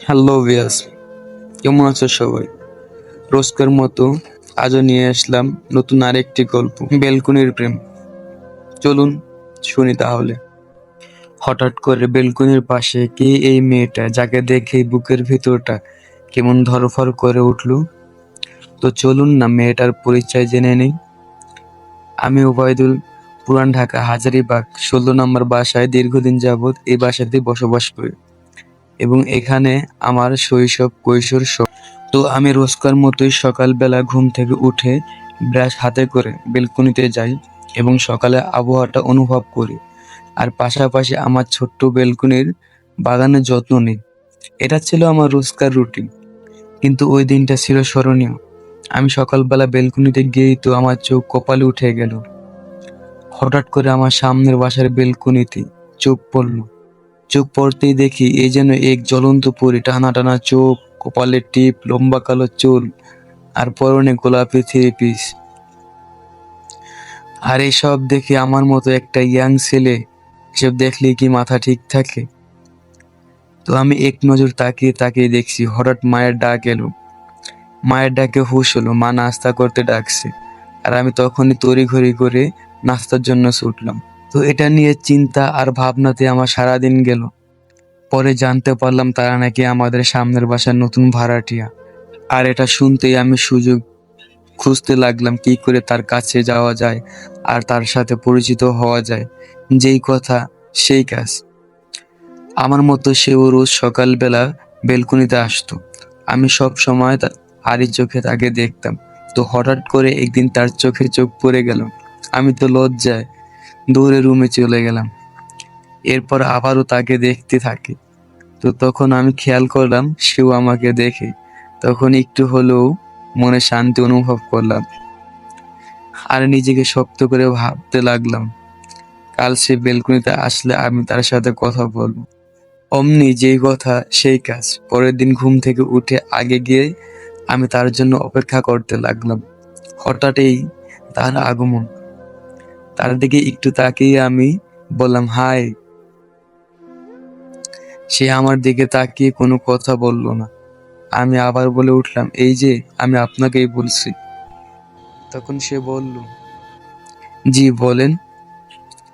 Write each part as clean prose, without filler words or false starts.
Hello ভিয়াস, কেমন আছো সবাই? রোজকার মতো আজও নিয়ে আসলাম নতুন আরেকটি গল্প, বেলকুনির প্রেম। চলুন শুনি তাহলে। হঠাৎ করে বেলকুনির পাশে কে এই মেয়েটা, যাকে দেখেই বুকের ভিতরটা কেমন ধড়ফড় করে উঠল? তো চলুন না মেয়েটার পরিচয় জেনে নেই। আমি ওবায়দুল, পুরান ঢাকা হাজারীবাগ 16 নম্বর বাসায় দীর্ঘদিন যাবৎ এই বাসাতেই বসবাস করি এবং এখানে আমার শৈশব কৈশোর সব। তো আমি রোজকার মতোই সকালবেলা ঘুম থেকে উঠে ব্রাশ হাতে করে বেলকনিতে যাই এবং সকালে আবহাওয়াটা অনুভব করি, আর পাশাপাশি আমার ছোট্ট বেলকনির বাগানের যত্ন নিই। এটা ছিল আমার রোজকার রুটিন, কিন্তু ওই দিনটা ছিল স্মরণীয়। আমি সকালবেলা বেলকনিতে গিয়েই তো আমার চোখ কপালে উঠে গেল। হঠাৎ করে আমার সামনের বাসার বেলকনিতে চোখ পড়ল। চোখ পড়তেই দেখি এই যেন এক জ্বলন্ত পরী, টানা টানা চোখ, কপালের টিপ, লম্বা কালো চুল, আর পরনে গোলাপি থ্রি পিস। আর এসব দেখে আমার মতো একটা ইয়াং ছেলে এসব দেখলে কি মাথা ঠিক থাকে? তো আমি এক নজর তাকিয়ে তাকিয়ে দেখছি, হঠাৎ মায়ের ডাক এলো। মায়ের ডাকে হুঁশ হলো, মা নাস্তা করতে ডাকছে। আর আমি তখনই তড়িঘড়ি করে নাস্তার জন্য ছুটলাম। তো এটা নিয়ে চিন্তা আর ভাবনাতে আমার সারাদিন গেল। পরে জানতে পারলাম তারা নাকি আমাদের সামনের বাসার নতুন ভাড়াটিয়া। আর এটা শুনতেই আমি সুযোগ খুঁজতে লাগলাম কি করে তার কাছে যাওয়া যায় আর তার সাথে পরিচিত হওয়া যায়। যেই কথা সেই কাজ। আমার মতো সেও রোজ সকালবেলা বেলকনিতে আসতো। আমি সব সময় আড়ি চোখে তাকে দেখতাম। তো হঠাৎ করে একদিন তার চোখে চোখ পড়ে গেল। আমি তো লজ্জায় দৌড়ে রুমে চলে গেলাম। এরপর আবারও তাকে দেখতে থাকি। তো তখন আমি খেয়াল করলাম সেও আমাকে দেখে। তখন একটু হলেও মনে শান্তি অনুভব করলাম, আর নিজেকে শক্ত করে ভাবতে লাগলাম কাল সে বেলকনিতে আসলে আমি তার সাথে কথা বলবো। অমনি যেই কথা সেই কাজ। পরের দিন ঘুম থেকে উঠে আগে গিয়ে আমি তার জন্য অপেক্ষা করতে লাগলাম। হঠাৎই তার আগমন। তার দিকে একটু তাকিয়ে আমি বললাম হাই। সে আমার দিকে তাকিয়ে কোনো কথা বলল না। আমি আবার বলে উঠলাম, এই যে আমি আপনাকেই বলছি। তখন সে বলল, জি বলেন।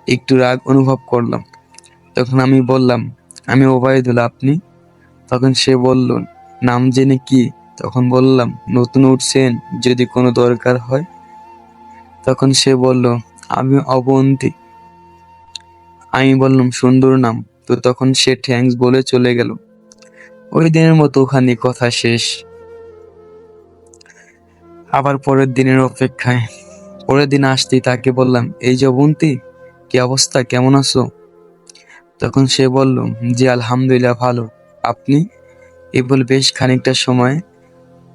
একটু রাগ অনুভব করলাম। তখন আমি বললাম, আমি ওবায়দুল, আপনি? তখন সে বলল, নাম জেনে কি? তখন বললাম, নতুন উঠছেন, যদি কোনো দরকার হয়। তখন সে বলল, আমি অবন্তী। আমি বললাম, সুন্দর নাম। তো তখন সে থ্যাঙ্কস বলে চলে গেল। ওই দিনের মতো ওখানে কথা শেষ। আবার পরের দিনের অপেক্ষায়। পরের দিন আসতেই তাকে বললাম, এই যে অবন্তী, কি অবস্থা, কেমন আছো? তখন সে বলল, জি আলহামদুলিল্লাহ ভালো, আপনি? এই বলে বেশ খানিকটা সময়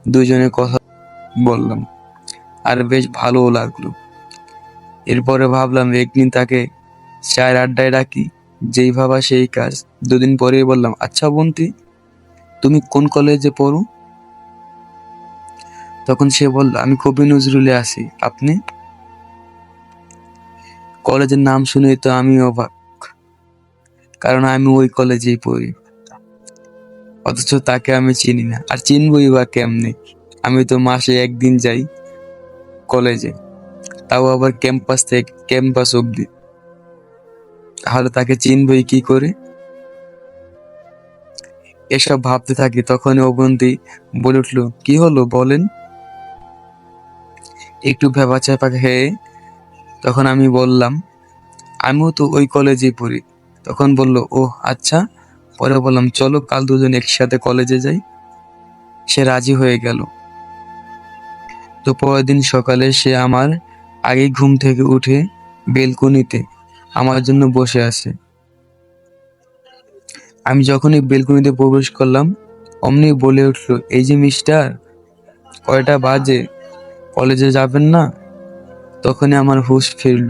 দুজনে কথা বললাম, আর বেশ ভালোও লাগলো। এরপরে ভাবলাম একদিন তাকে চায়ের আড্ডায় ডাকি। যেই ভাবা সেই কাজ। দুদিন পরেই বললাম, আচ্ছা বন্তি, তুমি কোন কলেজে পড়ো? তখন সে বলল, আমি কবি নজরুলে আছি, আপনি? কলেজের নাম শুনেই তো আমি অবাক, কারণ আমি ওই কলেজেই পড়ি। অথচ তাকে আমি চিনি না, আর চিনবই বা কেমনে? আমি তো মাসে একদিন যাই কলেজে, তাও আবার ক্যাম্পাস থেকে ক্যাম্পাস অব্দি। তাহলে তাকে চিনবই কি করে? এসব ভাবতে থাকি, তখনই অবন্তী বলে উঠলো, কি হলো বলেন। একটু ভ্যাবাচ্যাপা খেয়ে তখন আমি বললাম, আমিও তো ওই কলেজেই পড়ি। তখন বলল, ও আচ্ছা। পরে বললাম, চলো কাল দুজন একসাথে কলেজে যাই। সে রাজি হয়ে গেল। তো পরের দিন সকালে সে আমার আগেই ঘুম থেকে উঠে বেলকনিতে আমার জন্য বসে আছে। আমি যখনই বেলকনিতে প্রবেশ করলাম, অমনি বলে উঠলো, এই যে মিস্টার, কয়টা বাজে, কলেজে যাবেন না? তখনই আমার হুঁশ ফিরল।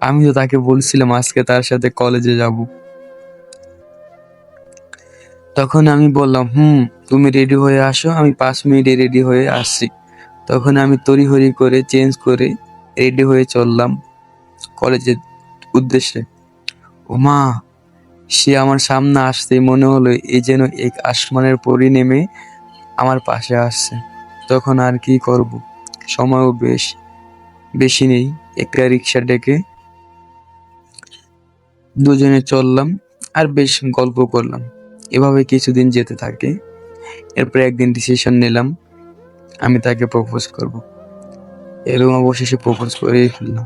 আমি তো তাকে বলছিলাম আজকে তার সাথে কলেজে যাব। তখন আমি বললাম, তুমি রেডি হয়ে আসো, আমি 5 মিনিটে রেডি হয়ে আসছি। তখন আমি তড়িঘড়ি করে চেঞ্জ করে রেডি হয়ে চললাম কলেজের উদ্দেশ্যে। ওমা, সে আমার সামনে আসতেই মনে হলো এই যেন এক আসমানের পরী নেমে আমার পাশে আসছে। তখন আর কি করব, সময়ও বেশি নেই। একটা রিক্সা ডেকে দুজনে চললাম আর বেশ গল্প করলাম। এভাবে কিছুদিন যেতে থাকে। এরপর একদিন ডিসিশন নিলাম আমি তাকে প্রপোজ করব, এবং অবশেষে প্রপোজ করেই ফেললাম।